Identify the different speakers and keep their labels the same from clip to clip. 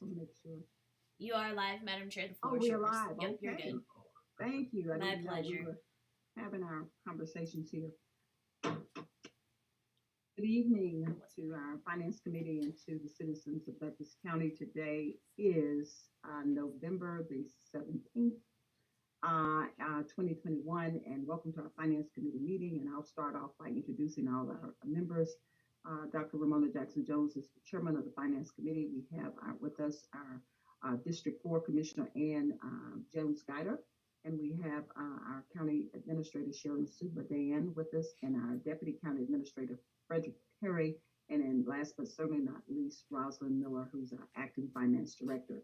Speaker 1: want to make sure.
Speaker 2: You are live, Madam Chair. The
Speaker 1: Oh,
Speaker 2: floor is
Speaker 1: we are
Speaker 2: yours.
Speaker 1: live.
Speaker 2: Yep, you're
Speaker 1: Okay.
Speaker 2: good.
Speaker 1: Thank you. I
Speaker 2: My
Speaker 1: didn't know we
Speaker 2: pleasure.
Speaker 1: were having our conversations here. Good evening to our Finance Committee and to the citizens of Douglas County. Today is November the 17th, 2021, and welcome to our Finance Committee meeting. And I'll start off by introducing all our members. Dr. Ramona Jackson-Jones is the chairman of the Finance Committee. We have with us our District 4 Commissioner Ann Jones-Guider, and we have our County Administrator Sharon Suba-Dan with us, and our Deputy County Administrator Frederick Perry, and then last but certainly not least, Rosalind Miller, who's our Acting Finance Director.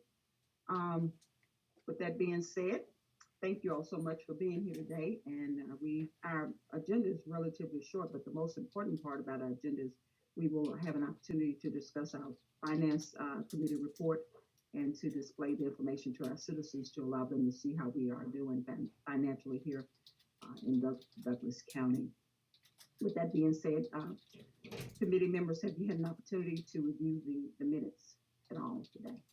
Speaker 1: With that being said, thank you all so much for being here today. And our agenda is relatively short, but the most important part about our agenda is we will have an opportunity to discuss our Finance Committee report and to display the information to our citizens to allow them to see how we are doing financially here in Douglas County. With that being said, committee members, have you had an opportunity to review the minutes at all today?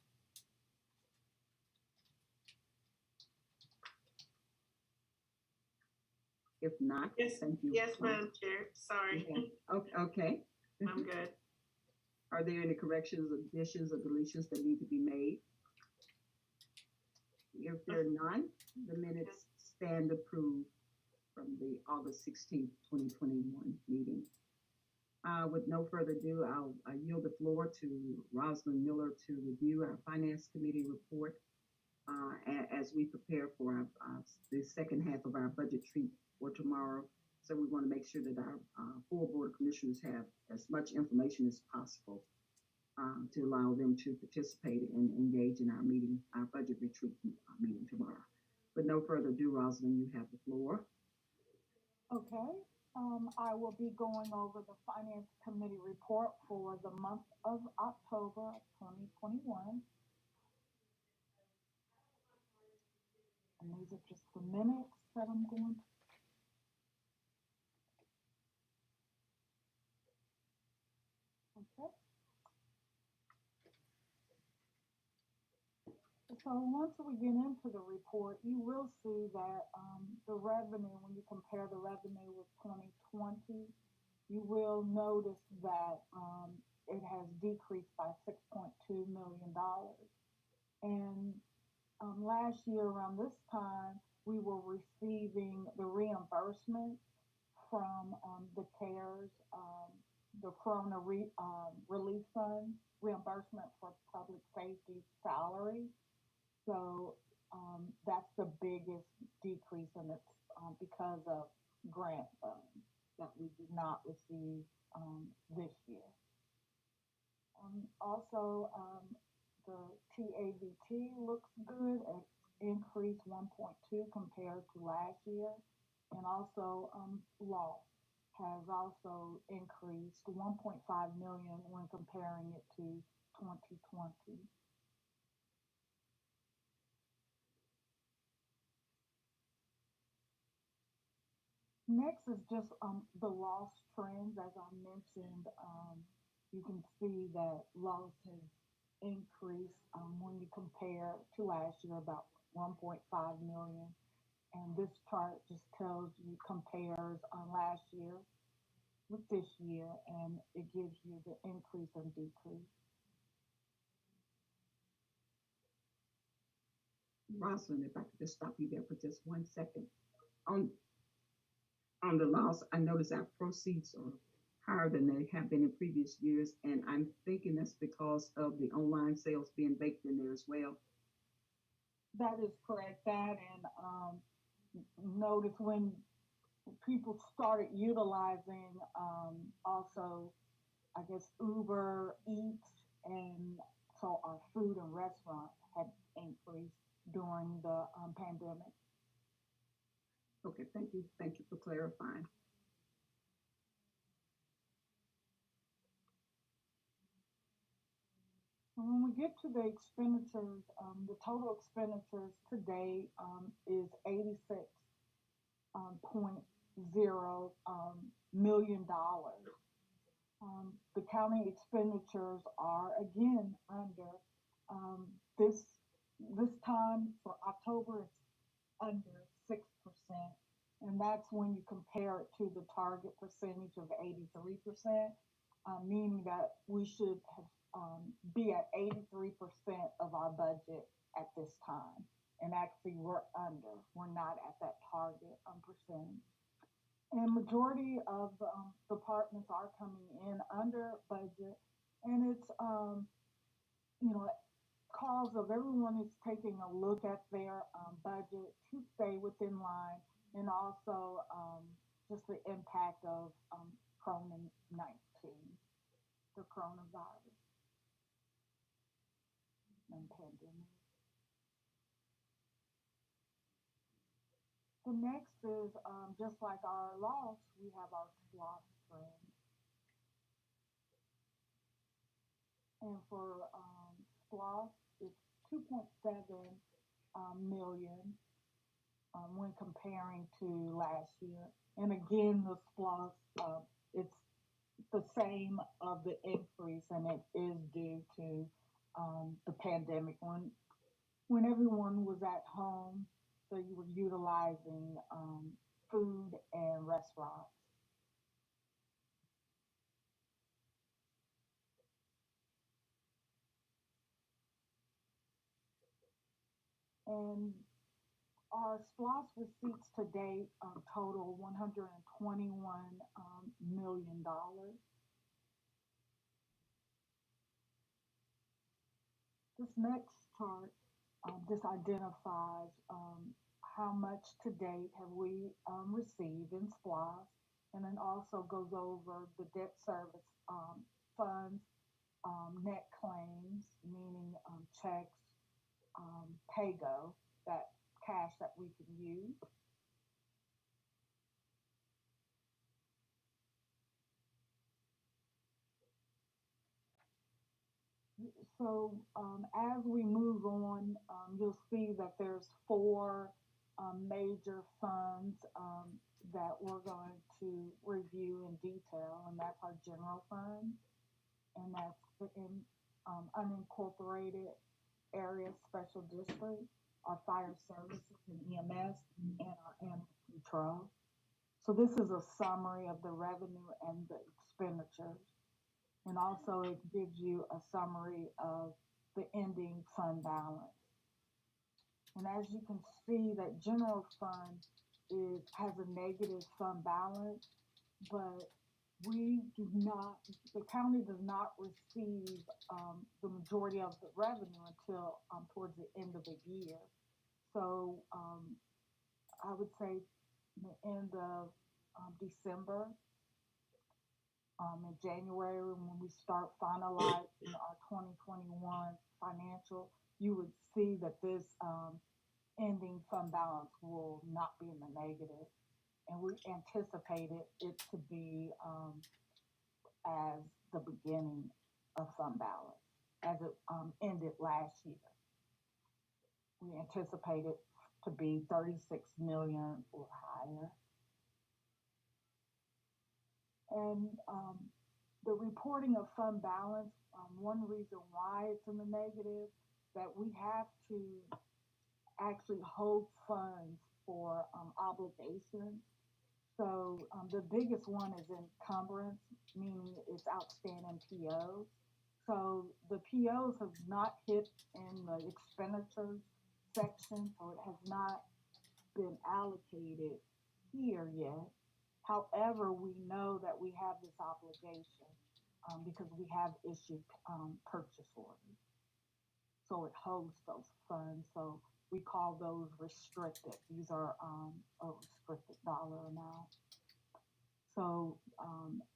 Speaker 1: If not,
Speaker 3: yes,
Speaker 1: thank you.
Speaker 3: Yes, Madam Chair. Sorry.
Speaker 1: Okay.
Speaker 3: I'm good.
Speaker 1: Are there any corrections, additions, or deletions that need to be made? If there are none, the minutes stand approved from the August 16th, 2021 meeting. With no further ado, I'll yield the floor to Rosalind Miller to review our Finance Committee report as we prepare for the second half of our budget treat for tomorrow. So we want to make sure that our full Board of Commissioners have as much information as possible to allow them to participate and engage in our meeting, our budget retreat meeting tomorrow. With no further ado, Rosalind, you have the floor.
Speaker 4: Okay. I will be going over the Finance Committee report for the month of October 2021. And these are just the minutes that I'm going to. Okay. So once we get into the report, you will see that the revenue, when you compare the revenue with 2020, you will notice that it has decreased by $6.2 million. And last year around this time, we were receiving the reimbursement from the CARES, the Corona Relief Fund reimbursement for public safety salary. So that's the biggest decrease, and it's because of grant funds that we did not receive this year. Also, the TAVT looks good. It increased 1.2 compared to last year, and also loss has also increased 1.5 million when comparing it to 2020. Next is just the loss trends. As I mentioned, you can see that loss has increased when you compare to last year, about 1.5 million. And this chart just tells you, compares last year with this year, and it gives you the increase and decrease.
Speaker 1: Rosalind, if I could just stop you there for just 1 second. On the loss, I notice our proceeds are higher than they have been in previous years, and I'm thinking that's because of the online sales being baked in there as well.
Speaker 4: That is correct. That and notice when people started utilizing also, I guess, Uber Eats, and so our food and restaurant had increased during the pandemic.
Speaker 1: Okay, thank you. Thank you for clarifying.
Speaker 4: And when we get to the expenditures, the total expenditures today is $86.0 million. The county expenditures are again under This time for October, it's under 6%, and that's when you compare it to the target percentage of 83%, meaning that we should have, be at 83% of our budget at this time. And actually, we're under. We're not at that target percentage. And majority of departments are coming in under budget, and it's you know cause of everyone is taking a look at their budget to stay within line, and also just the impact of Corona 19, the coronavirus and pandemic. The next is just like our loss, we have our SWOT trend, and for SWOT, it's 2.7 million when comparing to last year. And again, the SPLOS, it's the same of the increase, and it is due to the pandemic when everyone was at home, so you were utilizing food and restaurants. And our SPLOS receipts to date total $121 million. This next chart this identifies how much to date have we received in SPLOS, and then also goes over the debt service funds, net claims, meaning checks, paygo, that cash that we can use. So as we move on, you'll see that there's four major funds that we're going to review in detail, and that's our general fund, and that's the unincorporated area special district, our fire services and EMS, and our animal control. So this is a summary of the revenue and the expenditures, and also it gives you a summary of the ending fund balance. And as you can see, that general fund has a negative fund balance, but we do not, the county does not receive the majority of the revenue until towards the end of the year. So I would say the end of December, in January, when we start finalizing our 2021 financial, you would see that this ending fund balance will not be in the negative. And we anticipated it to be as the beginning of fund balance, as it ended last year. We anticipated to be 36 million or higher. And the reporting of fund balance, one reason why it's in the negative, that we have to actually hold funds for obligations. So the biggest one is encumbrance, meaning it's outstanding POs. So the POs have not hit in the expenditures section, so it has not been allocated here yet. However, we know that we have this obligation because we have issued purchase orders. So it holds those funds. So we call those restricted. These are a restricted dollar amount. So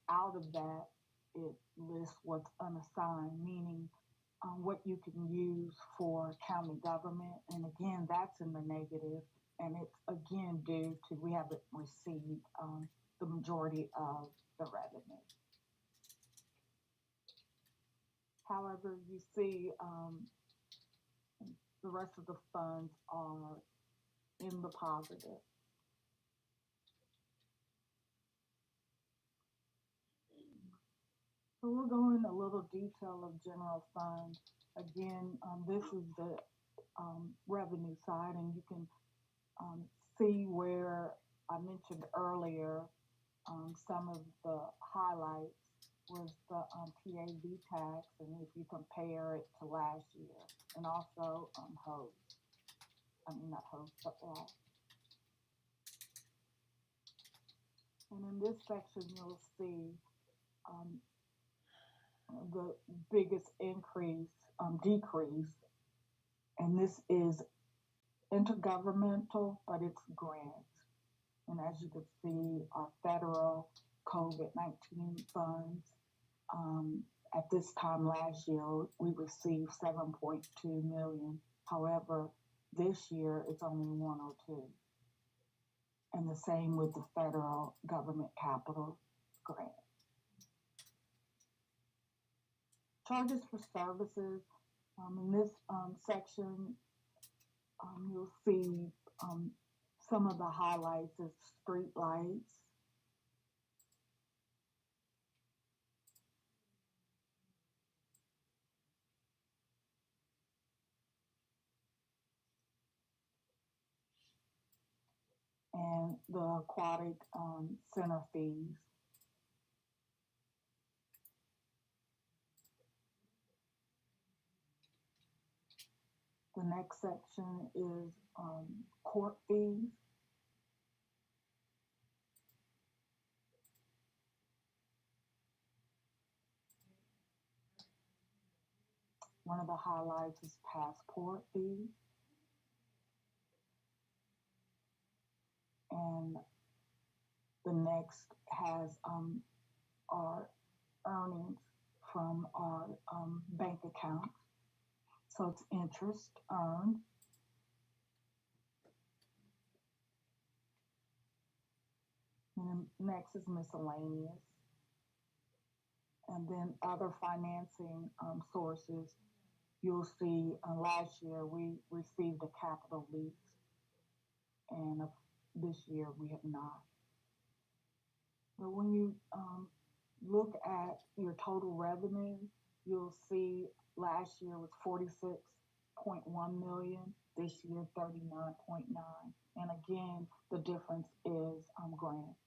Speaker 4: out of that, it lists what's unassigned, meaning what you can use for county government. And again, that's in the negative. And it's again due to we haven't received the majority of the revenue. However, you see the rest of the funds are in the positive. So we'll go in a little detail of general fund. Again, this is the revenue side, and you can um, see where I mentioned earlier some of the highlights was the PAV tax, and if you compare it to last year, and also host, I mean not host, but and in this section you'll see um, the biggest decrease, and this is intergovernmental, but it's grants. And as you can see, our federal COVID-19 funds, um, at this time last year, we received 7.2 million. However, this year it's only 102. And the same with the federal government capital grant. Charges for services. In this section, you'll see some of the highlights is street lights, and the aquatic center fees. The next section is court fees. One of the highlights is passport fees. And the next has our earnings from our bank account. So it's interest earned. And next is miscellaneous. And then other financing sources. You'll see last year we received a capital lease, and this year we have not. But when you look at your total revenue, you'll see last year was 46.1 million, this year 39.9. And again, the difference is grants.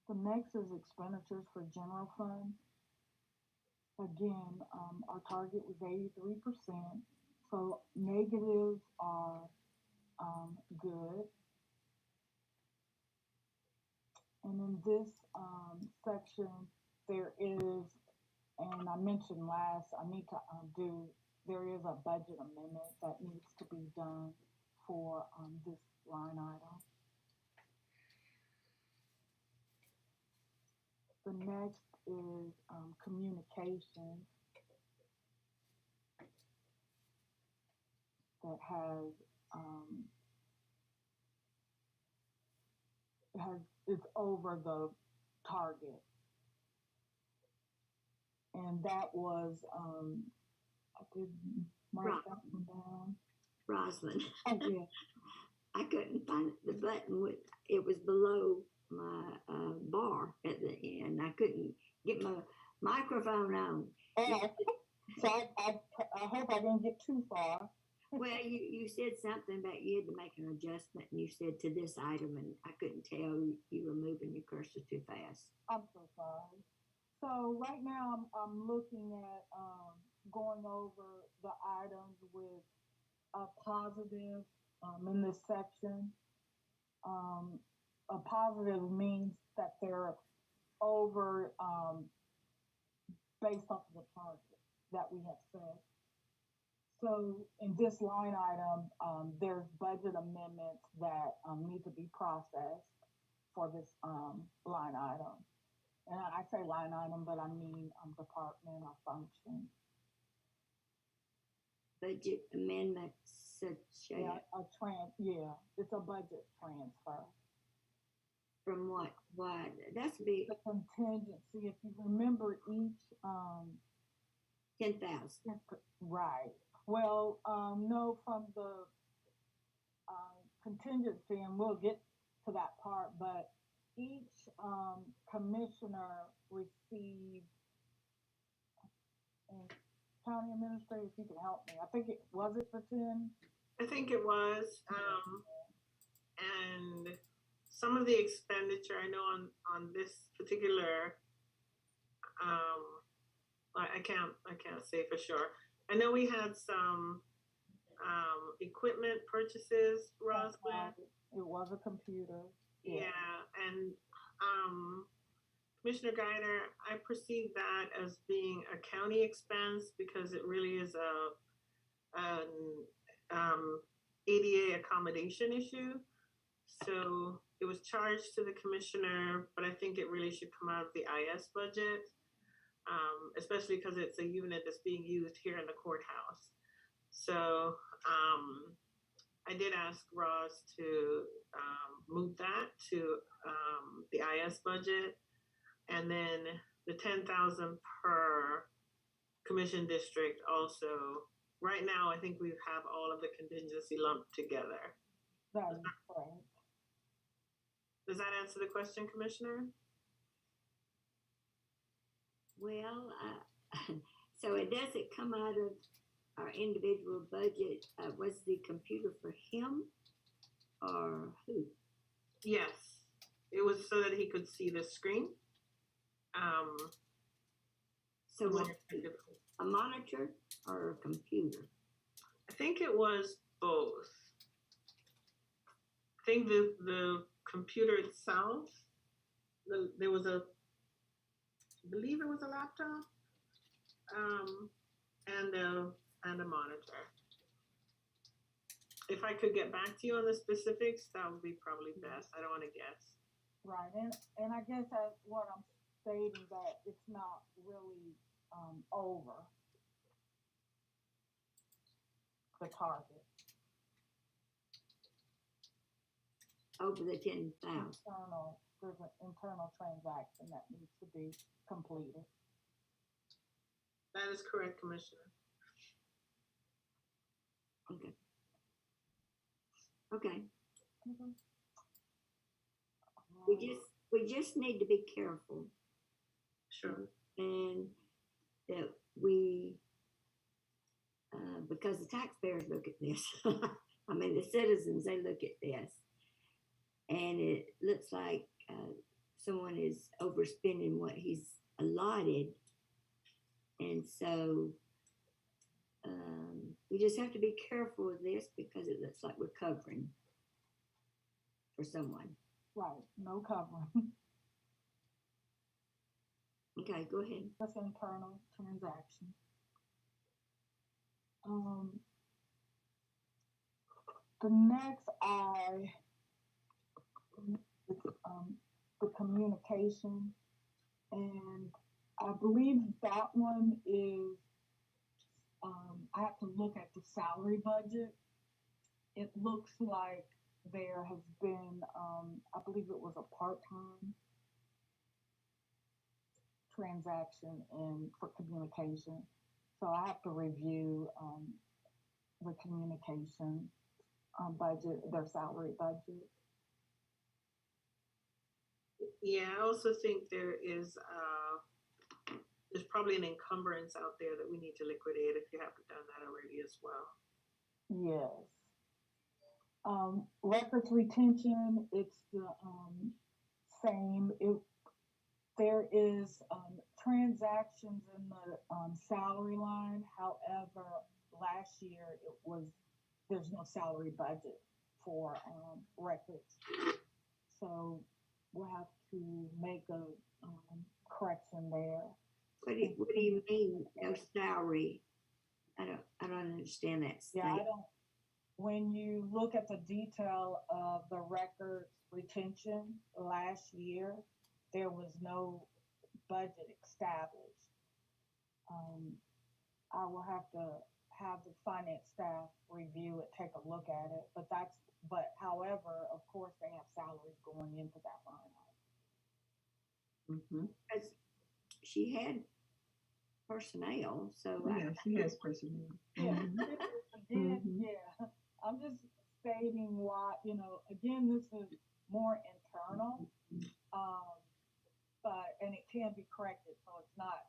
Speaker 4: The next is expenditures for general fund. Again, our target was 83%. So negatives are good. And in this section, there is, and I mentioned last, I need to there is a budget amendment that needs to be done for this line item. The next is communication that is over the target, and that was I did mark that one down.
Speaker 5: Rosalind.
Speaker 4: Oh yeah.
Speaker 5: I couldn't find the button. It was below my bar at the end. I couldn't get my microphone on.
Speaker 4: Oh, so I hope I didn't get too far.
Speaker 5: Well, you said something about you had to make an adjustment, and you said to this item, and I couldn't tell you were moving your cursor too fast.
Speaker 4: I'm so sorry. So right now I'm looking at going over the items with a positive in this section. A positive means that they're over based off of the target that we have set. So in this line item, there's budget amendments that need to be processed for this line item. And I say line item, but I mean department or function.
Speaker 5: Budget amendment such
Speaker 4: Yeah, it's a budget transfer.
Speaker 5: From what? What? That's big.
Speaker 4: The contingency, if you remember each
Speaker 5: 10,000.
Speaker 4: right. Well, no, from the contingency, and we'll get to that part, but each commissioner received, and county administrator, if you can help me, I think it was it for 10?
Speaker 3: I think it was, and some of the expenditure I know on this particular, I can't say for sure. I know we had some equipment purchases, Rosalind.
Speaker 4: It was a computer.
Speaker 3: Yeah, and Commissioner Guider, I perceive that as being a county expense because it really is an ADA accommodation issue. So it was charged to the commissioner, but I think it really should come out of the IS budget, especially because it's a unit that's being used here in the courthouse. So I did ask Ross to move that to the IS budget, and then the 10,000 per commission district also. Right now, I think we have all of the contingency lumped together.
Speaker 4: That is correct.
Speaker 3: Does that answer the question, Commissioner?
Speaker 5: Well, so it doesn't come out of our individual budget. Was the computer for him or who?
Speaker 3: Yes, it was so that he could see the screen.
Speaker 5: So was it a monitor or a computer?
Speaker 3: I think it was both. I think the computer itself, there was I believe it was a laptop, and a monitor. If I could get back to you on the specifics, that would be probably best. I don't want to guess.
Speaker 4: Right, and I guess that's what I'm stating, that it's not really over the target.
Speaker 5: Over the 10,000.
Speaker 4: There's an internal transaction that needs to be completed.
Speaker 3: That is correct, Commissioner.
Speaker 5: Okay. Okay.
Speaker 4: Mhm.
Speaker 5: We just need to be careful,
Speaker 3: Sure.
Speaker 5: and that we because the taxpayers look at this. I mean, the citizens, they look at this, and it looks like someone is overspending what he's allotted, and so we just have to be careful with this because it looks like we're covering for someone.
Speaker 4: Right, no covering.
Speaker 5: Okay, go ahead.
Speaker 4: That's internal transaction. The next is the communication, and I believe that one is, I have to look at the salary budget. It looks like there has been, I believe it was a part-time transaction for communication. So I have to review the communication budget, their salary budget.
Speaker 3: Yeah, I also think there's probably an encumbrance out there that we need to liquidate if you haven't done that already as well.
Speaker 4: Yes. Records retention, it's the same. There is transactions in the salary line. However, last year there's no salary budget for records. So we'll have to make a correction there.
Speaker 5: What do you mean, no salary? I don't understand that
Speaker 4: Yeah,
Speaker 5: statement.
Speaker 4: When you look at the detail of the records retention last year, there was no budget established. I will have to have the finance staff review it, take a look at it, but however, of course, they have salaries going into that line item.
Speaker 1: Mm-hmm.
Speaker 5: She had personnel, so
Speaker 1: Yeah, she has personnel.
Speaker 4: Yeah,
Speaker 1: Mhm.
Speaker 4: yeah. I'm just stating why, again, this is more internal. Um, and it can be corrected, so it's not,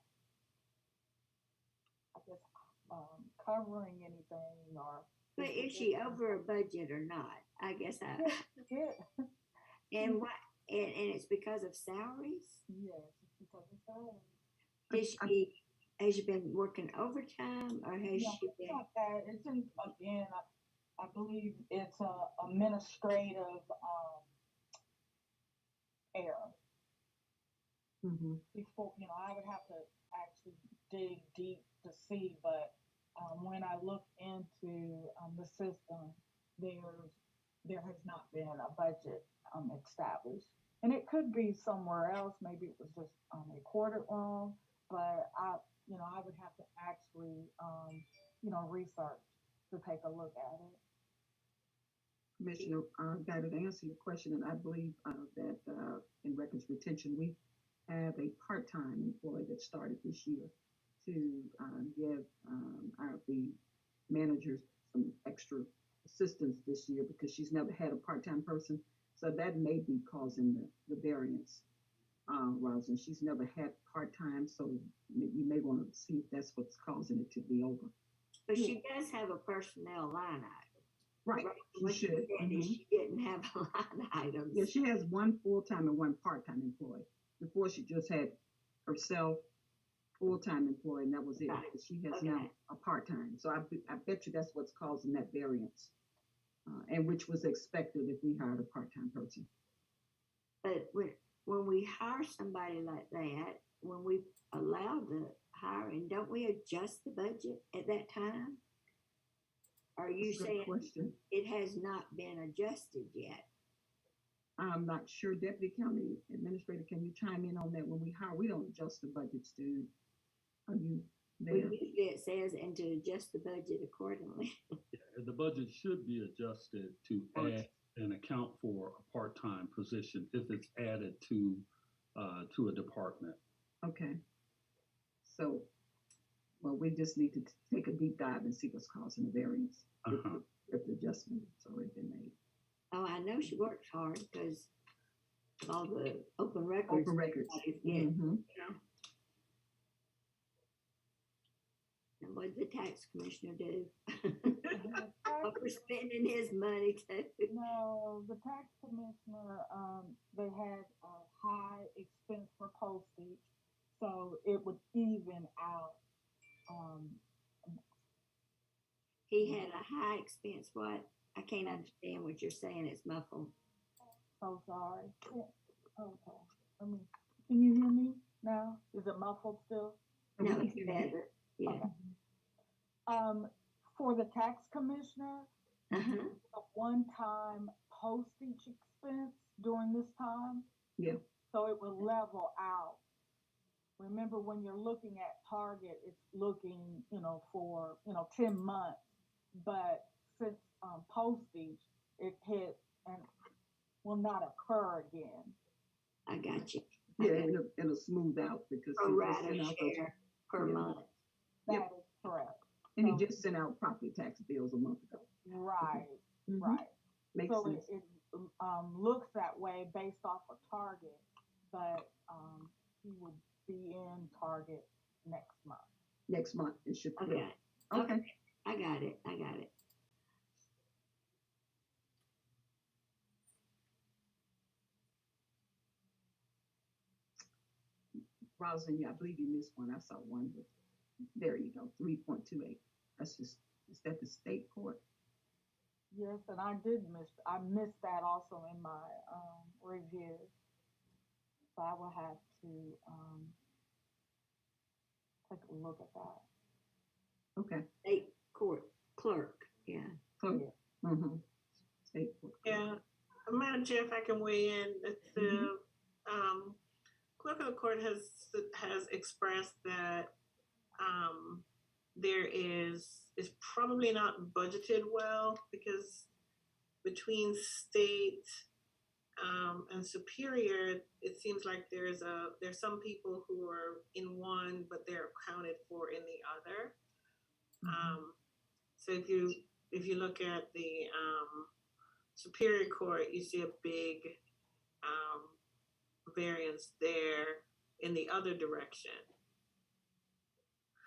Speaker 4: I guess, covering anything or.
Speaker 5: But is she over a budget or not? I guess
Speaker 4: Yeah,
Speaker 5: and what, and it's because of salaries?
Speaker 4: yes, it's because of salary.
Speaker 5: Has she been working overtime or has
Speaker 4: No,
Speaker 5: she
Speaker 4: it's
Speaker 5: been?
Speaker 4: not that. It's in, again, I believe it's a administrative error. Before, I would have to actually dig deep to see, but when I look into the system, there's there has not been a budget established, and it could be somewhere else. Maybe it was just recorded wrong, but I would have to actually research to take a look at it.
Speaker 1: Commissioner, got to answer your question, and I believe that in records retention, we have a part-time employee that started this year to give the managers some extra assistance this year because she's never had a part-time person. So that may be causing the variance, Rosin. She's never had part-time, so you may want to see if that's what's causing it to be over.
Speaker 5: But she does have a personnel line item.
Speaker 1: Right.
Speaker 5: What she should. She didn't have a line item.
Speaker 1: Yeah, she has one full-time and one part-time employee. Before she just had herself full-time employee, and that was it.
Speaker 5: Right.
Speaker 1: She has now a part-time. So I bet you that's what's causing that variance, and which was expected if we hired a part-time person.
Speaker 5: But when we hire somebody like that, when we allow the hiring, don't we adjust the budget at that time? Are you saying it has not been adjusted yet?
Speaker 1: I'm not sure. Deputy County Administrator, can you chime in on that? When we hire, we don't adjust the budgets, dude. Are you there?
Speaker 5: Well, usually it says, and to adjust the budget accordingly.
Speaker 6: Yeah, the budget should be adjusted to add and account for a part-time position if it's added to a department.
Speaker 1: Okay. So, well, we just need to take a deep dive and see what's causing the variance. If the adjustment has already been made.
Speaker 5: Oh, I know she works hard because all the open records.
Speaker 1: Mm-hmm.
Speaker 5: And what did the tax commissioner do? Overspending his money too.
Speaker 4: No, the tax commissioner, they had a high expense for postage, so it would even out.
Speaker 5: He had a high expense. What? I can't understand what you're saying. It's muffled.
Speaker 4: So sorry. Okay. Can you hear me now? Is it muffled still?
Speaker 5: No, it's better. Yeah.
Speaker 4: Okay. For the tax commissioner, a one-time postage expense during this time.
Speaker 1: Yeah.
Speaker 4: So it will level out. Remember, when you're looking at target, it's looking, for 10 months. But since postage, it hit and will not occur again.
Speaker 5: I got you.
Speaker 1: Yeah, it'll smooth out because
Speaker 5: pro rata share per month.
Speaker 4: That is correct.
Speaker 1: And he just sent out property tax bills a month ago.
Speaker 4: Right, right.
Speaker 1: Makes sense.
Speaker 4: It looks that way based off of target, but he will be in target next month.
Speaker 1: Next month, it should be.
Speaker 5: Okay. I got it.
Speaker 1: Rosin, I believe you missed one. I saw one. There you go, 3.28. Is that the state court?
Speaker 4: Yes, and I missed that also in my review. So I will have to take a look at that.
Speaker 1: Okay.
Speaker 5: State court clerk, yeah.
Speaker 1: Clerk. State court.
Speaker 3: Yeah. Madam Chair, if I can weigh in, the clerk of the court has expressed that it's probably not budgeted well because between state and superior, it seems like there's some people who are in one, but they're accounted for in the other. So if you look at the superior court, you see a big variance there in the other direction.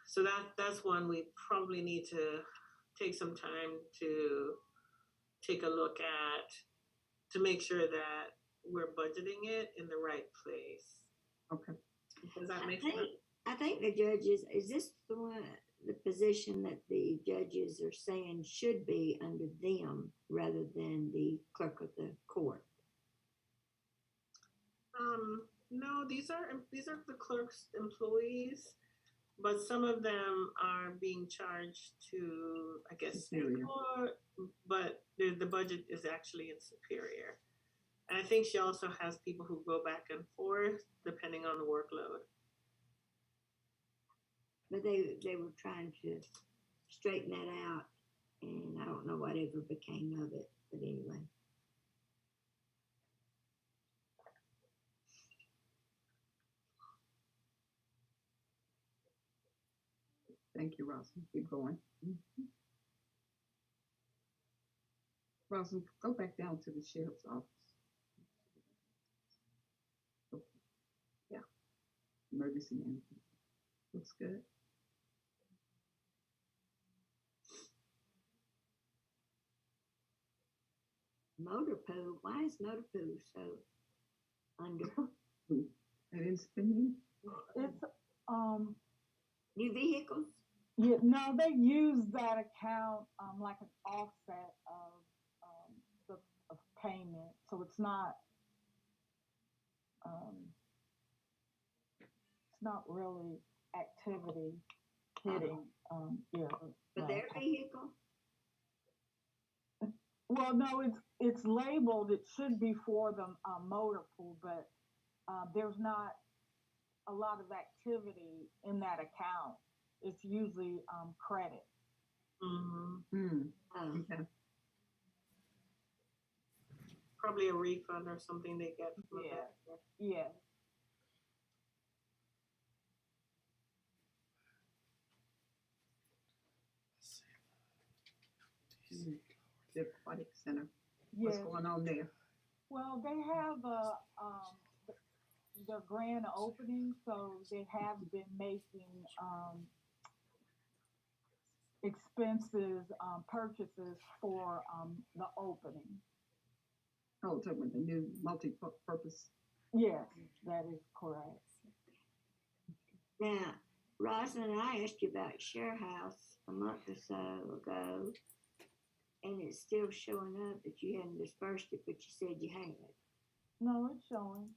Speaker 3: So that's one we probably need to take some time to take a look at to make sure that we're budgeting it in the right place.
Speaker 1: Okay.
Speaker 3: Does that make
Speaker 5: think,
Speaker 3: sense?
Speaker 5: I think the judges, is this the one, the position that the judges are saying should be under them rather than the clerk of the court?
Speaker 3: No, these are the clerk's employees, but some of them are being charged to, I guess,
Speaker 1: Superior.
Speaker 3: court, but the budget is actually in Superior. And I think she also has people who go back and forth depending on the workload.
Speaker 5: But they were trying to straighten that out, and I don't know whatever became of it, but anyway.
Speaker 1: Thank you, Roslyn. Keep going. Roslyn, go back down to the sheriff's office. Okay. Yeah. Emergency management. Looks good.
Speaker 5: Motor pool, why is motor pool so under?
Speaker 1: It is spending.
Speaker 4: It's
Speaker 5: New vehicles?
Speaker 4: yeah, no, they use that account like an offset the of payment, so it's not really activity hitting yeah.
Speaker 5: For
Speaker 4: no.
Speaker 5: their vehicle?
Speaker 4: Well, no, it's labeled. It should be for the motor pool, but there's not a lot of activity in that account. It's usually credit.
Speaker 3: Mm-hmm.
Speaker 5: Oh,
Speaker 1: Okay.
Speaker 3: Probably a refund or something they get from the
Speaker 4: Yeah.
Speaker 3: bank.
Speaker 4: Yeah.
Speaker 1: The aquatic center.
Speaker 4: Yes.
Speaker 1: What's going on there?
Speaker 4: Well, they have their grand opening, so they have been making expenses purchases for the opening.
Speaker 1: Oh, talking about the new multi-purpose.
Speaker 4: Yes, that is correct.
Speaker 5: now, Rosalind, I asked you about Share House a month or so ago, and it's still showing up that you hadn't dispersed it, but you said you had.
Speaker 4: No, it's showing.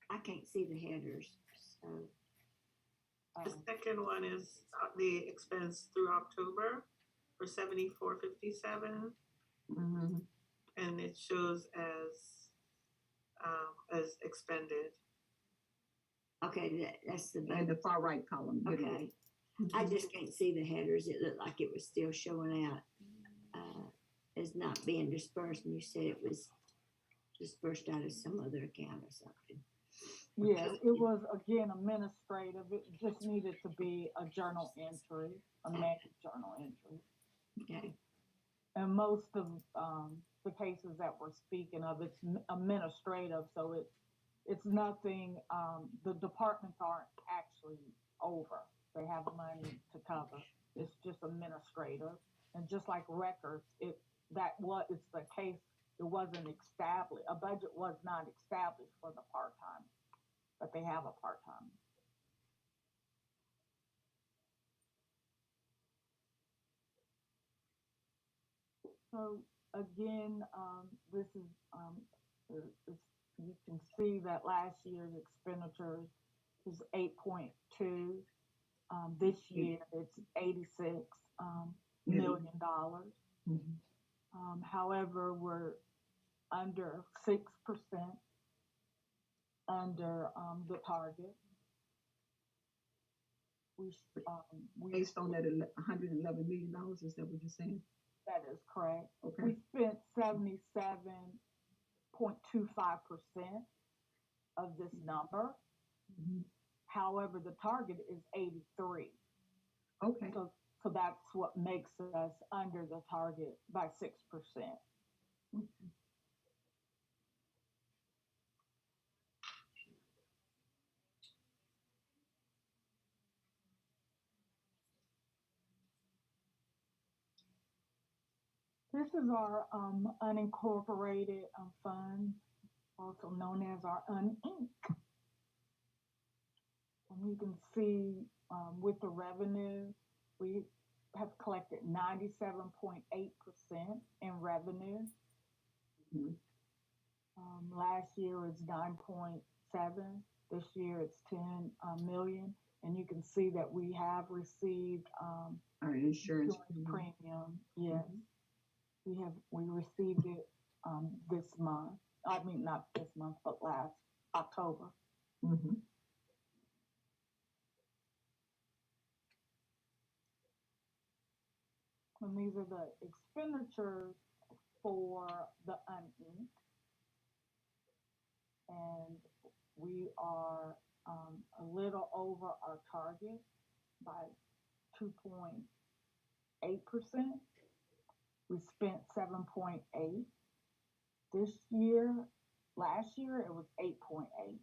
Speaker 5: I can't see the headers, so.
Speaker 3: The second one is the expense through October for $74.57,
Speaker 1: Mm-hmm.
Speaker 3: and it shows as expended.
Speaker 5: Okay, that's the
Speaker 1: In the far right column.
Speaker 5: Okay, I just can't see the headers. It looked like it was still showing out as not being dispersed, and you said it was dispersed out of some other account or something.
Speaker 4: Yes, it was again administrative. It just needed to be a journal entry, a managed journal entry.
Speaker 5: Okay,
Speaker 4: And most of the cases that we're speaking of, it's administrative, so it's nothing. The departments aren't actually over; they have money to cover. It's just administrative, and just like records, it's the case. It wasn't established. A budget was not established for the part time, but they have a part time. So again, this is you can see that last year's expenditures was 8.2. This year it's 86 million dollars.
Speaker 1: Mm-hmm.
Speaker 4: However, we're under 6% under the target. We
Speaker 1: Based on that $111 million, is that what you're saying?
Speaker 4: that is correct.
Speaker 1: Okay.
Speaker 4: We spent 77.25% of this number.
Speaker 1: Mm-hmm.
Speaker 4: However, the target is 83.
Speaker 1: Okay.
Speaker 4: So that's what makes us under the target by 6%.
Speaker 1: Okay.
Speaker 4: This is our unincorporated fund, also known as our UNINC. And you can see with the revenue, we have collected 97.8% in revenue.
Speaker 1: Mhm.
Speaker 4: Last year was 9.7. This year it's 10 million. And you can see that we have received
Speaker 1: Our insurance
Speaker 4: premium. Yes, we received it this month. I mean, not this month, but last October.
Speaker 1: Mm-hmm.
Speaker 4: And these are the expenditures for the UNINC. And we are a little over our target by 2.8%. We spent 7.8 this year. Last year it was 8.8.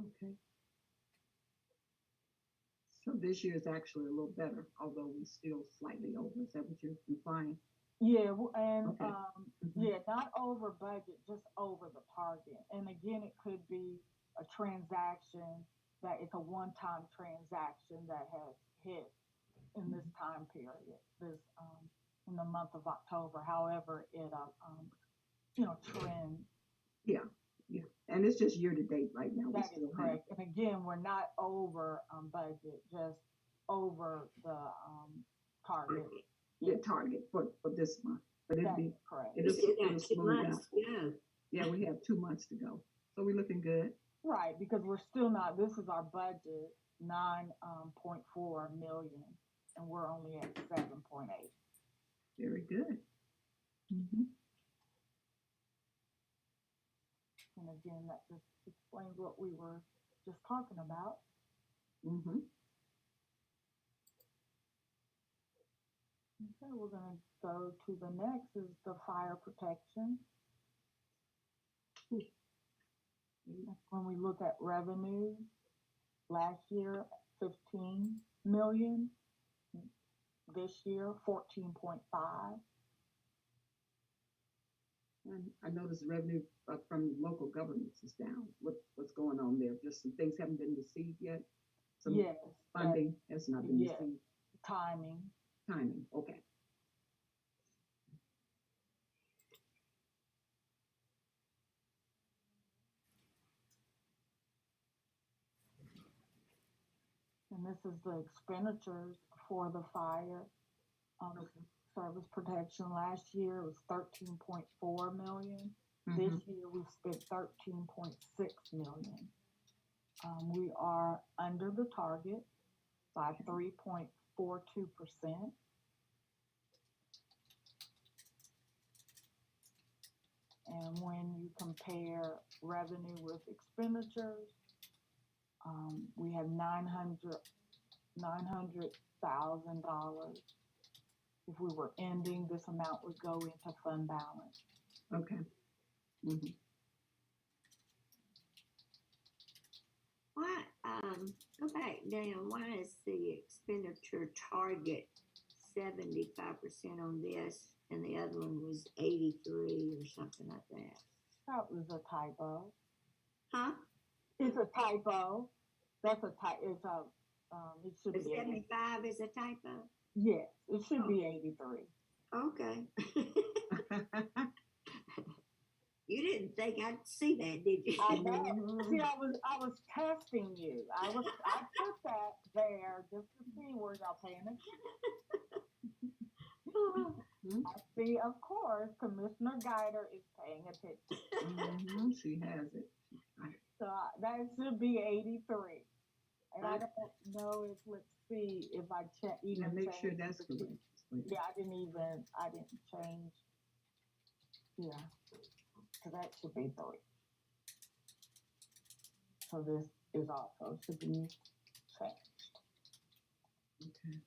Speaker 1: Okay. So this year is actually a little better, although we still slightly over. Is that what you're implying?
Speaker 4: Yeah, and
Speaker 1: Okay.
Speaker 4: yeah, not over budget, just over the target. And again, it could be a transaction that it's a one-time transaction that has hit in this time period, this in the month of October. However, it trend.
Speaker 1: Yeah, yeah. And it's just year to date right now.
Speaker 4: That is correct. And again, we're not over budget, just over the target.
Speaker 1: The target for this month. But it'll be
Speaker 4: correct.
Speaker 1: It'll
Speaker 5: got 2
Speaker 1: smooth
Speaker 5: months
Speaker 1: out.
Speaker 5: to go.
Speaker 1: Yeah, we have 2 months to go. So we're looking good.
Speaker 4: Right, because we're still not, this is our budget, 9.4 million, and we're only at 7.8.
Speaker 1: Very good. Mm-hmm.
Speaker 4: And again, that just explains what we were just talking about.
Speaker 1: Mm-hmm.
Speaker 4: Okay, we're going to go to the next is the fire protection. When we look at revenue, last year 15 million, this year 14.5.
Speaker 1: And I noticed revenue from local governments is down. What's going on there? Just some things haven't been received yet. Some
Speaker 4: Yes,
Speaker 1: funding has not been received.
Speaker 4: Timing.
Speaker 1: Okay.
Speaker 4: And this is the expenditures for the fire service protection. Last year it was 13.4 million.
Speaker 1: Mm-hmm.
Speaker 4: This year we've spent 13.6 million. We are under the target by 3.42%. And when you compare revenue with expenditures, we have $900,000. If we were ending, this amount would go into fund balance.
Speaker 1: Okay. Mm-hmm.
Speaker 5: Why, go back down, why is the expenditure target 75% on this and the other one was 83 or something like that?
Speaker 4: That was a typo.
Speaker 5: Huh?
Speaker 4: It's a typo. That's a typo. It should
Speaker 5: The
Speaker 4: be
Speaker 5: 75 is a typo?
Speaker 4: Yes, it should be 83.
Speaker 5: Okay. You didn't think I'd see that, did you?
Speaker 4: I know. See, I was testing you. I put that there just to see where y'all paying attention. I see, of course, Commissioner Guider is paying attention.
Speaker 1: Mm-hmm. She has it.
Speaker 4: So that should be 83. And I don't know if, let's see, if I check even.
Speaker 1: Yeah, make sure that's correct.
Speaker 4: Yeah, I didn't change. Yeah, so that should be 3. So this is also should be changed.
Speaker 1: Okay.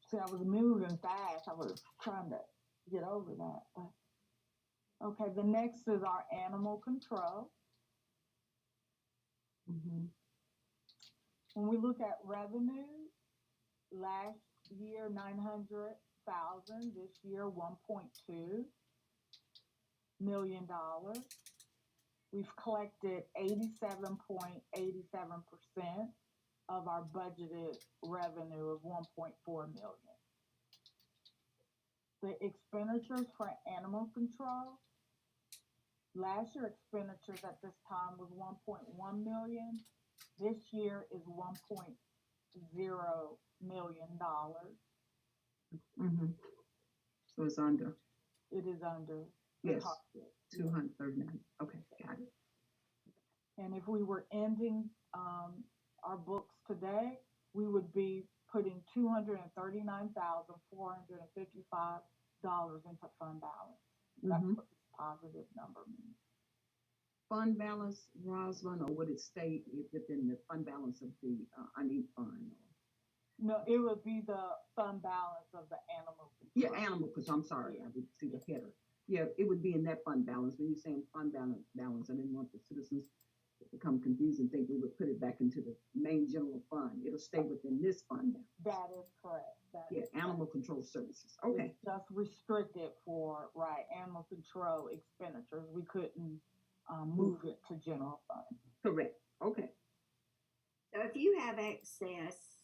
Speaker 4: See, I was moving fast. I was trying to get over that. But okay, the next is our animal control.
Speaker 1: Mhm.
Speaker 4: When we look at revenue, last year 900,000, this year $1.2 million. We've collected 87.87% of our budgeted revenue of 1.4 million. The expenditures for animal control, last year expenditures at this time was 1.1 million. This year is $1.0 million.
Speaker 1: Mhm. So it's under
Speaker 4: It is under the
Speaker 1: yes,
Speaker 4: target.
Speaker 1: 239. Okay, got it.
Speaker 4: And if we were ending our books today, we would be putting $239,455 into fund balance. That's
Speaker 1: Mhm.
Speaker 4: what this positive number means.
Speaker 1: Fund balance, Rosalind, or would it stay within the fund balance of the unused fund?
Speaker 4: No, it would be the fund balance of the animal
Speaker 1: Yeah,
Speaker 4: control.
Speaker 1: animal, because I'm sorry, I would see the header. Yeah, it would be in that fund balance. When you're saying fund balance, I didn't want the citizens to become confused and think we would put it back into the main general fund. It'll stay within this fund balance.
Speaker 4: That is correct. That
Speaker 1: Yeah,
Speaker 4: is
Speaker 1: animal
Speaker 4: correct.
Speaker 1: control services. Okay.
Speaker 4: It's just restricted for animal control expenditures. We couldn't move it to general fund.
Speaker 1: Correct. Okay.
Speaker 5: So if you have excess,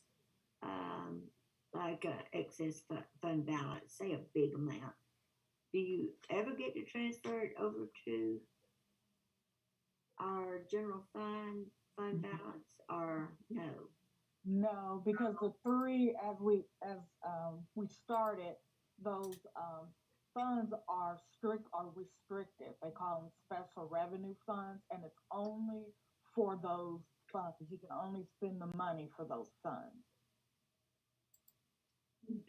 Speaker 5: like excess fund balance, say a big amount, do you ever get to transfer it over to our general fund balance, or no?
Speaker 4: No, because the three, as we started, those funds are restricted. They call them special revenue funds, and it's only for those funds. You can only spend the money for those funds.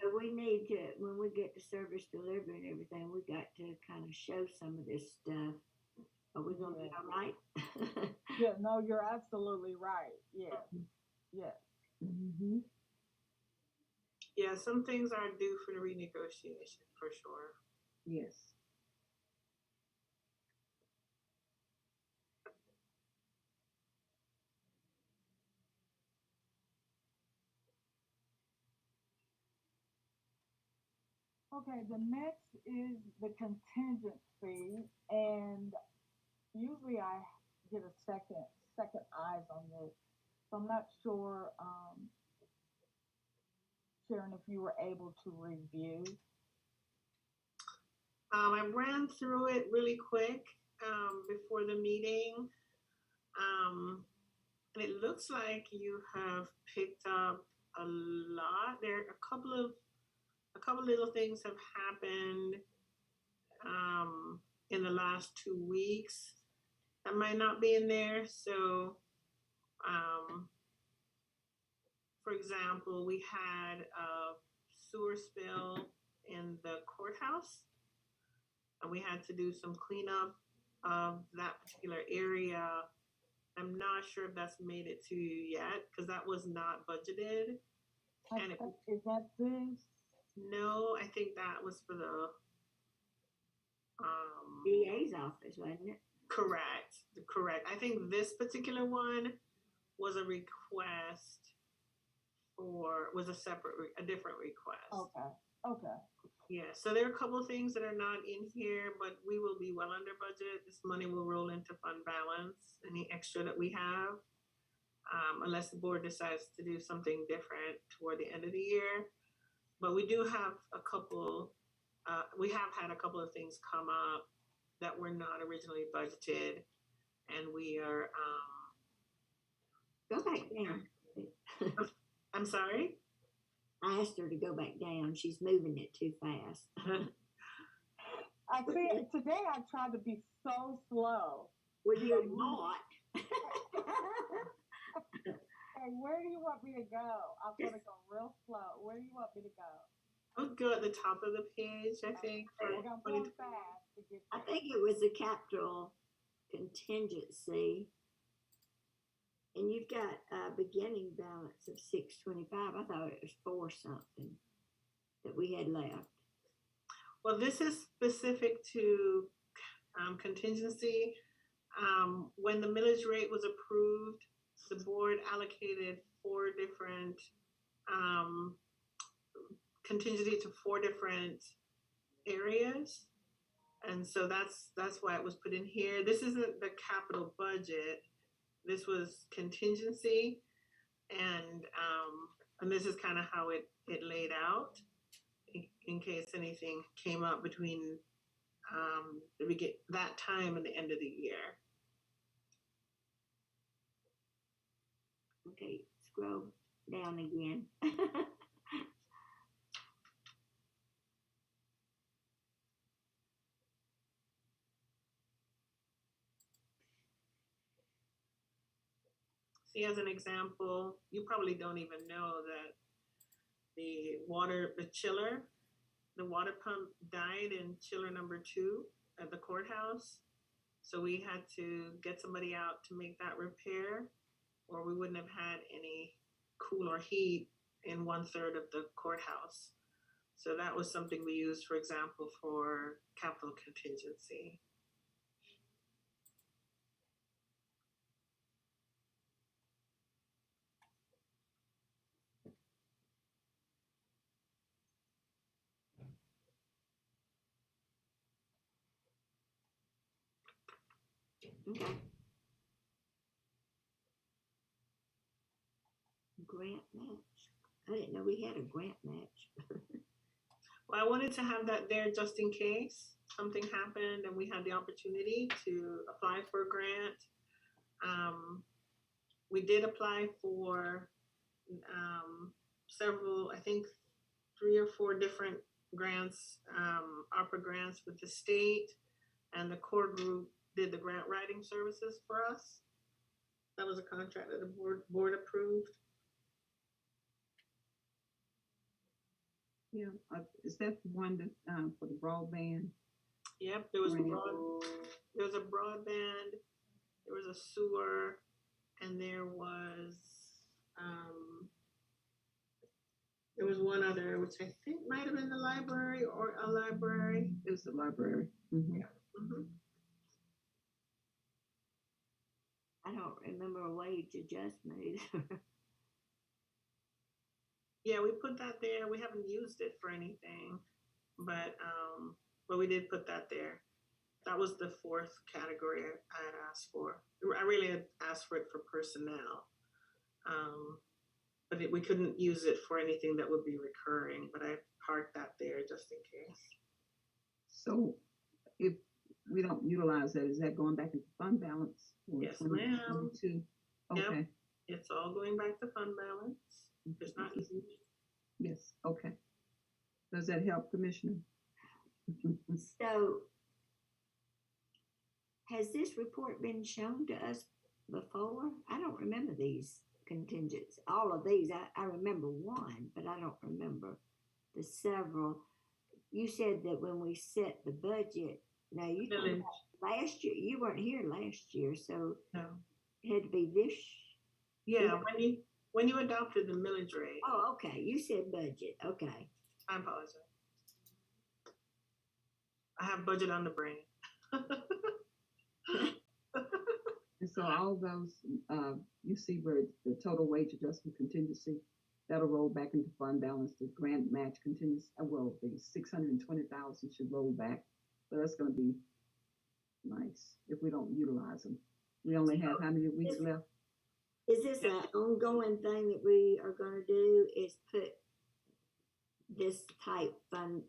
Speaker 5: So we need to, when we get to service delivery and everything, we got to kind of show some of this stuff. Are we gonna be all right?
Speaker 4: Yeah, no, you're absolutely right. Yes, yes.
Speaker 1: Mm-hmm.
Speaker 3: Yeah, some things are due for the renegotiation for sure.
Speaker 1: Yes.
Speaker 4: Okay, the next is the contingency, and usually I get a second eyes on this. So I'm not sure, Sharon, if you were able to review.
Speaker 3: I ran through it really quick before the meeting, and it looks like you have picked up a lot. There are a couple little things have happened in the last 2 weeks that might not be in there. So, for example, we had a sewer spill in the courthouse, and we had to do some cleanup of that particular area. I'm not sure if that's made it to you yet because that was not budgeted. And
Speaker 4: Is that this?
Speaker 3: no, I think that was for the
Speaker 5: DA's office, wasn't it?
Speaker 3: correct. I think this particular one was a request was a different request.
Speaker 4: Okay.
Speaker 3: Yeah, so there are a couple of things that are not in here, but we will be well under budget. This money will roll into fund balance, any extra that we have, unless the board decides to do something different toward the end of the year. But we do have we have had a couple of things come up that were not originally budgeted, and we are,
Speaker 5: Go back down.
Speaker 3: I'm sorry?
Speaker 5: I asked her to go back down. She's moving it too fast.
Speaker 4: I see. Today I tried to be so slow.
Speaker 5: Well, you're not.
Speaker 4: Hey, where do you want me to go? I'm gonna go real slow. Where do you want me to go?
Speaker 3: I'll go at the top of the page, I think.
Speaker 4: Okay, I'm going fast to get
Speaker 5: I
Speaker 4: there.
Speaker 5: think it was a capital contingency. And you've got a beginning balance of 625. I thought it was 4 something. that we had left?
Speaker 3: Well, this is specific to contingency. When the millage rate was approved, the board allocated 4 different contingency to 4 different areas. And so that's why it was put in here. This isn't the capital budget. This was contingency, and this is kind of how it laid out in case anything came up between that time and the end of the year.
Speaker 5: Okay, scroll down again.
Speaker 3: See, as an example, you probably don't even know that the water pump died in chiller number 2 at the courthouse. So we had to get somebody out to make that repair, or we wouldn't have had any cool or heat in 1/3 of the courthouse. So that was something we used, for example, for capital contingency.
Speaker 5: Okay. Grant match. I didn't know we had a grant match.
Speaker 3: Well, I wanted to have that there just in case something happened and we had the opportunity to apply for a grant. We did apply for several, I think 3 or 4 different grants, ARPA grants with the state, and the core group did the grant writing services for us. That was a contract that the board approved.
Speaker 1: Yeah, is that the one that for the broadband?
Speaker 3: Yep, there was
Speaker 1: Grant.
Speaker 3: there was a broadband, there was a sewer, and there was one other, which I think might have been the library or a library.
Speaker 1: It was the library. Mm-hmm.
Speaker 3: Mm-hmm.
Speaker 5: I don't remember a wage adjustment either.
Speaker 3: Yeah, we put that there. We haven't used it for anything, but we did put that there. That was the 4th category I had asked for. I really had asked for it for personnel, but we couldn't use it for anything that would be recurring. But I parked that there just in case.
Speaker 1: So, if we don't utilize that, is that going back into fund balance?
Speaker 3: Yes, ma'am.
Speaker 1: Okay.
Speaker 3: Yep. It's all going back to fund balance. It's not easy.
Speaker 1: Yes. Okay. Does that help, Commissioner?
Speaker 5: So, has this report been shown to us before? I don't remember these contingents. All of these, I remember one, but I don't remember the several. You said that when we set the budget, now you talking about last year, you weren't here last year, so
Speaker 3: No.
Speaker 5: it had to be this.
Speaker 3: Yeah, when you adopted the millage rate.
Speaker 5: Oh, okay. You said budget. Okay.
Speaker 3: I apologize. I have budget on the brain.
Speaker 1: And so all those, you see where the total wage adjustment contingency, that'll roll back into fund balance. The grant match contingency, well, the 620,000 should roll back. So that's going to be nice if we don't utilize them. We only have how many weeks left?
Speaker 5: Is this an ongoing thing that we are going to do? Is put this type fund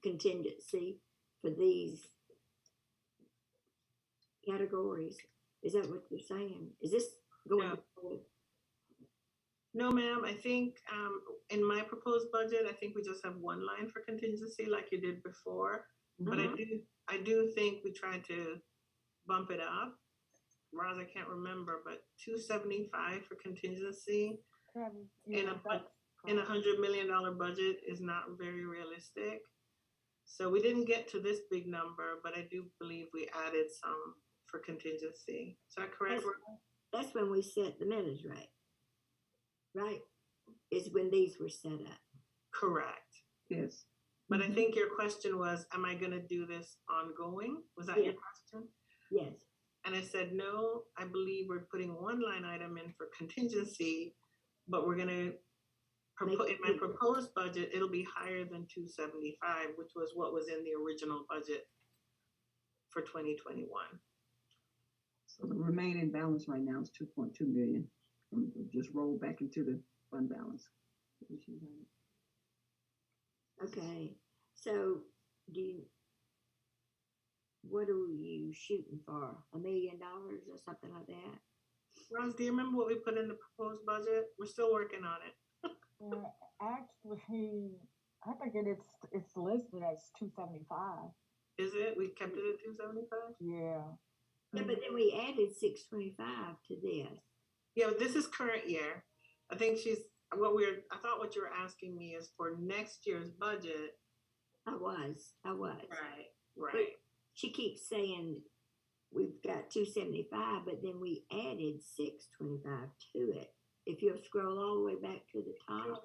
Speaker 5: contingency for these categories? Is that what you're saying? Is this going forward?
Speaker 3: No, ma'am. I think in my proposed budget, I think we just have one line for contingency like you did before. But I do think we tried to bump it up. Roz, I can't remember, but 275 for contingency in a $100 million budget is not very realistic. So we didn't get to this big number, but I do believe we added some for contingency. Is that correct?
Speaker 5: That's when we set the millage rate, right? Is when these were set up.
Speaker 3: Correct.
Speaker 1: Yes.
Speaker 3: But I think your question was, am I gonna do this ongoing? Was that your
Speaker 5: Yeah.
Speaker 3: question?
Speaker 5: Yes.
Speaker 3: And I said, no, I believe we're putting one line item in for contingency, but we're gonna,
Speaker 5: Make
Speaker 3: in
Speaker 5: it
Speaker 3: my
Speaker 5: bigger.
Speaker 3: proposed budget, it'll be higher than 275, which was what was in the original budget for 2021.
Speaker 1: So the remaining balance right now is 2.2 million. Just roll back into the fund balance.
Speaker 5: Okay. So what are you shooting for? $1 million or something like that?
Speaker 3: Roz, do you remember what we put in the proposed budget? We're still working on it.
Speaker 4: Actually, I think it's listed as 275.
Speaker 3: Is it? We kept it at 275?
Speaker 4: Yeah.
Speaker 5: Yeah, but then we added 625 to this.
Speaker 3: Yeah, but this is current year. I think I thought what you were asking me is for next year's budget.
Speaker 5: I was.
Speaker 3: Right.
Speaker 5: But she keeps saying we've got 275, but then we added 625 to it. If you'll scroll all the way back to the top.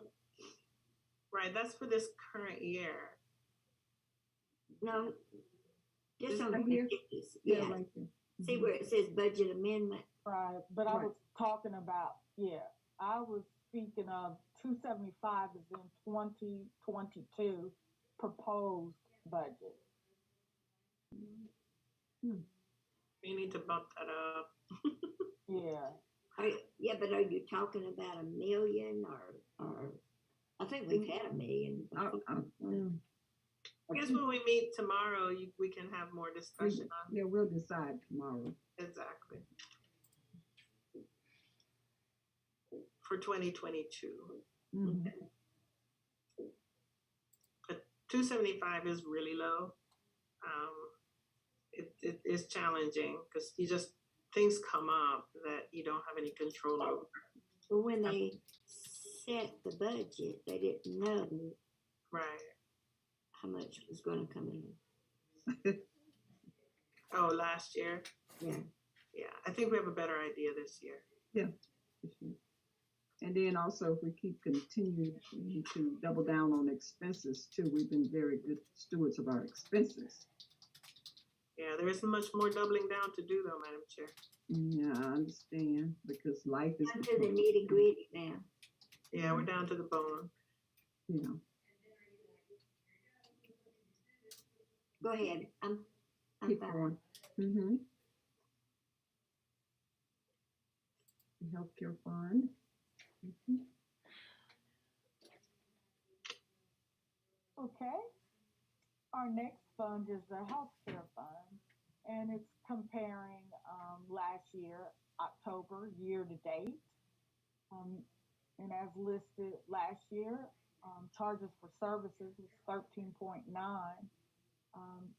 Speaker 3: Right, that's for this current year.
Speaker 5: No, just
Speaker 3: Is
Speaker 5: on
Speaker 3: that
Speaker 5: the
Speaker 1: here?
Speaker 5: pages.
Speaker 1: Yeah,
Speaker 5: Yeah.
Speaker 1: right there.
Speaker 5: See where it says budget amendment?
Speaker 4: Right. But I
Speaker 1: Right.
Speaker 4: was talking about, I was speaking of 275 is in 2022 proposed budget.
Speaker 3: You need to bump that up.
Speaker 4: Yeah.
Speaker 5: But are you talking about $1 million or I think we've had $1 million before.
Speaker 3: I guess when we meet tomorrow, we can have more discussion on
Speaker 1: Yeah, we'll decide tomorrow.
Speaker 3: exactly for 2022.
Speaker 1: Mhm.
Speaker 3: But 275 is really low. It is challenging because things come up that you don't have any control over.
Speaker 5: But when they set the budget, they didn't know
Speaker 3: Right.
Speaker 5: how much was going to come in.
Speaker 3: Oh, last year?
Speaker 5: Yeah.
Speaker 3: Yeah, I think we have a better idea this year.
Speaker 1: Yeah. And then also, if we keep continuing to double down on expenses too, we've been very good stewards of our expenses.
Speaker 3: Yeah, there isn't much more doubling down to do though, Madam Chair.
Speaker 1: Yeah, I understand because life is.
Speaker 5: Down to the nitty gritty now.
Speaker 3: Yeah, we're down to the bone.
Speaker 1: Yeah.
Speaker 5: Go ahead. I'm
Speaker 1: Keep
Speaker 5: fine.
Speaker 1: going. Mm-hmm. The healthcare fund. Mm-hmm.
Speaker 4: Okay. Our next fund is the healthcare fund, and it's comparing last year, October year to date. And as listed last year, charges for services was 13.9.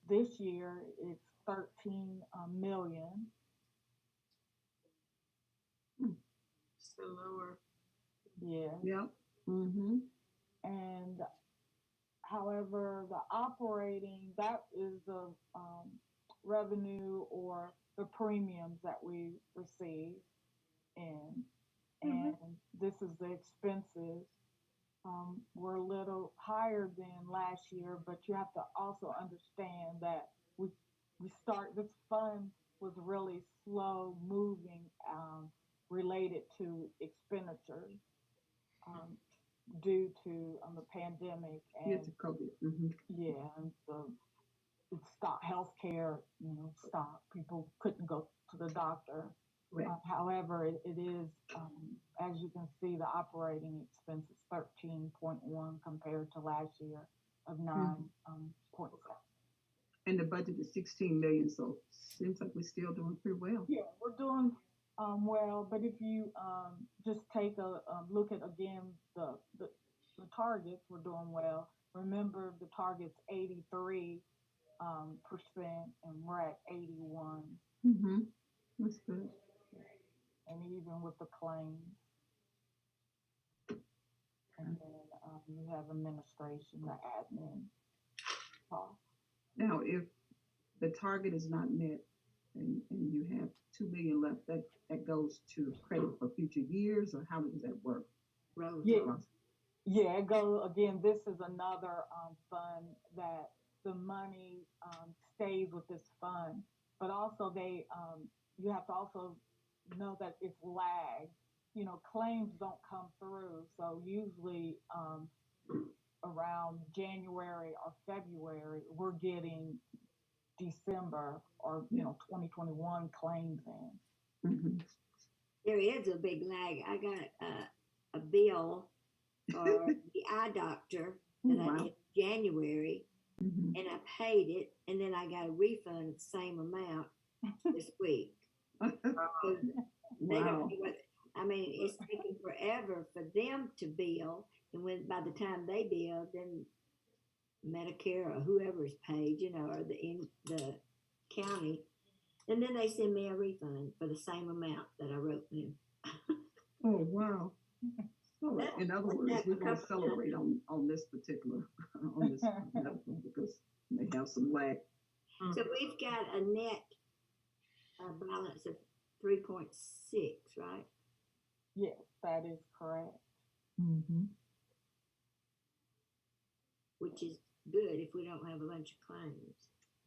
Speaker 4: This year it's 13 million.
Speaker 3: Still lower.
Speaker 4: Yeah.
Speaker 1: Yep. Mm-hmm.
Speaker 4: And however, the operating, that is the revenue or the premiums that we receive in. And this is the expenses. We're a little higher than last year, but you have to also understand that this fund was really slow moving related to expenditures due to the pandemic
Speaker 1: Yeah,
Speaker 4: and
Speaker 1: to COVID. Mm-hmm.
Speaker 4: and it stopped healthcare, stopped. People couldn't go to the doctor.
Speaker 1: Right.
Speaker 4: However, it is, as you can see, the operating expense is 13.1 compared to last year of 9.7.
Speaker 1: And the budget is 16 million, so seems like we're still doing pretty well.
Speaker 4: Yeah, we're doing well, but if you just take a look at again the targets, we're doing well. Remember, the target's 83%, and we're at 81.
Speaker 1: Mm-hmm. That's good.
Speaker 4: And even with the claims. And then you have administration, the admin cost.
Speaker 1: Now, if the target is not met and you have 2 million left, that goes to credit for future years, or how does that work?
Speaker 5: Rose.
Speaker 4: Yeah. Yeah, it goes again. This is another fund that the money stays with this fund, but also you have to also know that it's lagged. You know, claims don't come through, so usually around January or February, we're getting December or 2021 claims in.
Speaker 1: Mhm.
Speaker 5: There is a big lag. I got a bill for the eye doctor that I
Speaker 1: Wow.
Speaker 5: did in January,
Speaker 1: Mhm.
Speaker 5: and I paid it, and then I got a refund of the same amount this week. So they don't
Speaker 1: Wow.
Speaker 5: know what. I mean, it's taking forever for them to bill, and when by the time they bill, then Medicare or whoever is paid, or the county, and then they send me a refund for the same amount that I wrote them.
Speaker 1: Oh, wow. So,
Speaker 5: That-
Speaker 1: in other
Speaker 5: that
Speaker 1: words, we're going to
Speaker 5: couple
Speaker 1: celebrate on this particular, on this medical because they have some lag.
Speaker 5: So we've got a net balance of 3.6, right?
Speaker 4: Yes, that is correct.
Speaker 1: Mm-hmm.
Speaker 5: Which is good if we don't have a bunch of claims.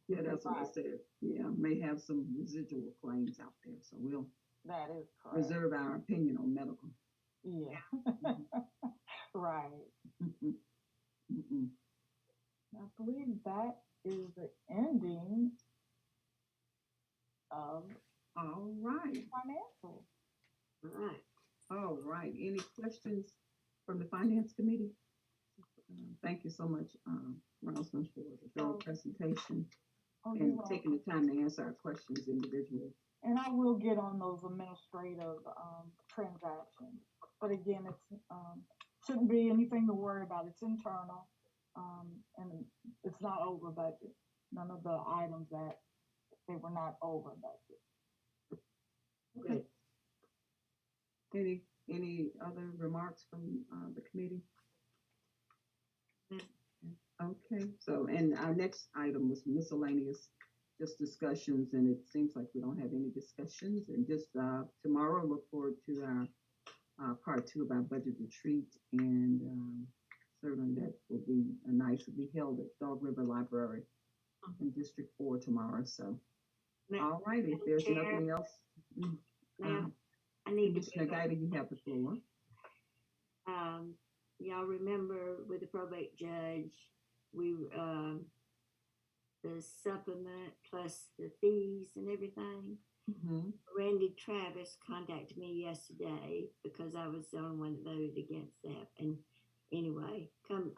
Speaker 1: Yeah, that's what I said. Yeah, may have some residual claims out there, so we'll
Speaker 4: That is correct.
Speaker 1: reserve our opinion on medical.
Speaker 4: Yeah. Right.
Speaker 1: Mm-mm. Mm-mm.
Speaker 4: I believe that is the ending of
Speaker 1: All right.
Speaker 4: financial.
Speaker 5: All right.
Speaker 1: All right. Any questions from the Finance Committee? Thank you so much, Rosalind, for the thorough presentation
Speaker 4: Oh,
Speaker 1: and taking the time to answer our questions individually.
Speaker 4: And I will get on those administrative transactions. But again, it's shouldn't be anything to worry about. It's internal, and it's not over budget. None of the items that they were not over budget.
Speaker 1: Okay. Any other remarks from the committee? Okay. So, and our next item was miscellaneous, just discussions, and it seems like we don't have any discussions. And just tomorrow, look forward to our part 2 of our budget retreat, and certainly that will be will be held at Dog River Library in District 4 tomorrow. So, all right, if there's nothing else,
Speaker 5: Now, I need
Speaker 1: Commissioner Guida, you have the floor.
Speaker 5: Y'all remember with the probate judge, we the supplement plus the fees and everything.
Speaker 1: Mm-hmm.
Speaker 5: Randy Travis contacted me yesterday because I was the only one that voted against that. And anyway, come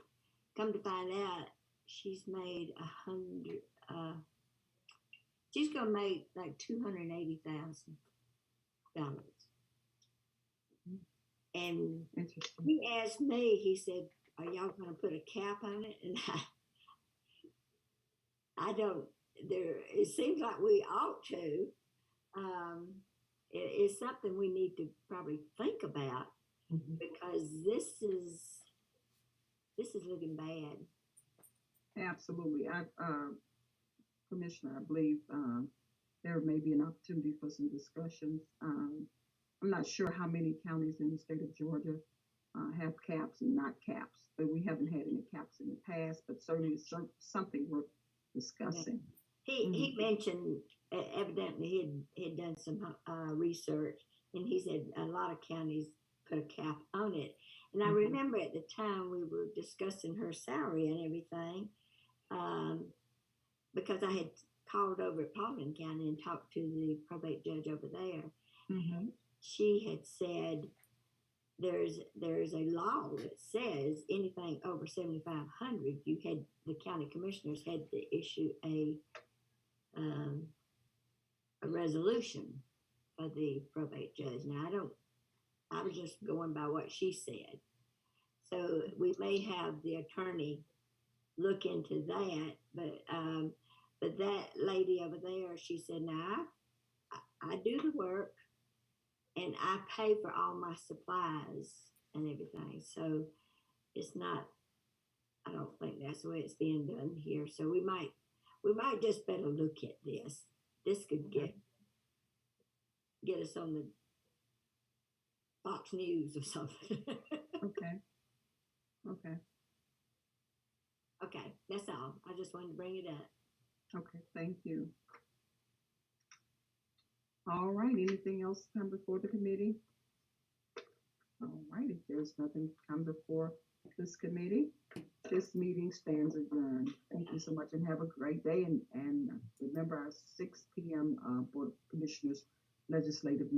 Speaker 5: to find out, she's made she's gonna make like $280,000. And
Speaker 1: Interesting.
Speaker 5: he asked me, he said, "Are y'all gonna put a cap on it?" And I don't. It seems like we ought to. It's something we need to probably think about
Speaker 1: Mm-hmm.
Speaker 5: because this is looking bad.
Speaker 1: Absolutely. Commissioner, I believe there may be an opportunity for some discussions. I'm not sure how many counties in the state of Georgia have caps and not caps, but we haven't had any caps in the past, but certainly it's something worth discussing.
Speaker 5: He mentioned evidently he had done some research, and he said a lot of counties put a cap on it. And I remember at the time we were discussing her salary and everything, because I had called over at Paulding County and talked to the probate judge over there.
Speaker 1: Mm-hmm.
Speaker 5: She had said there's a law that says anything over 7,500, the county commissioners had to issue a resolution for the probate judge. Now I was just going by what she said. So we may have the attorney look into that, but that lady over there, she said, "Now I do the work and I pay for all my supplies and everything." So it's not. I don't think that's the way it's being done here. So we might just better look at this. This could get us on the Fox News or something.
Speaker 1: Okay. Okay.
Speaker 5: Okay, that's all. I just wanted to bring it up.
Speaker 1: Okay. Thank you. All right. Anything else come before the committee? All right. If there's nothing come before this committee, this meeting stands adjourned. Thank you so much and have a great day. And remember our 6 p.m. Board of Commissioners legislative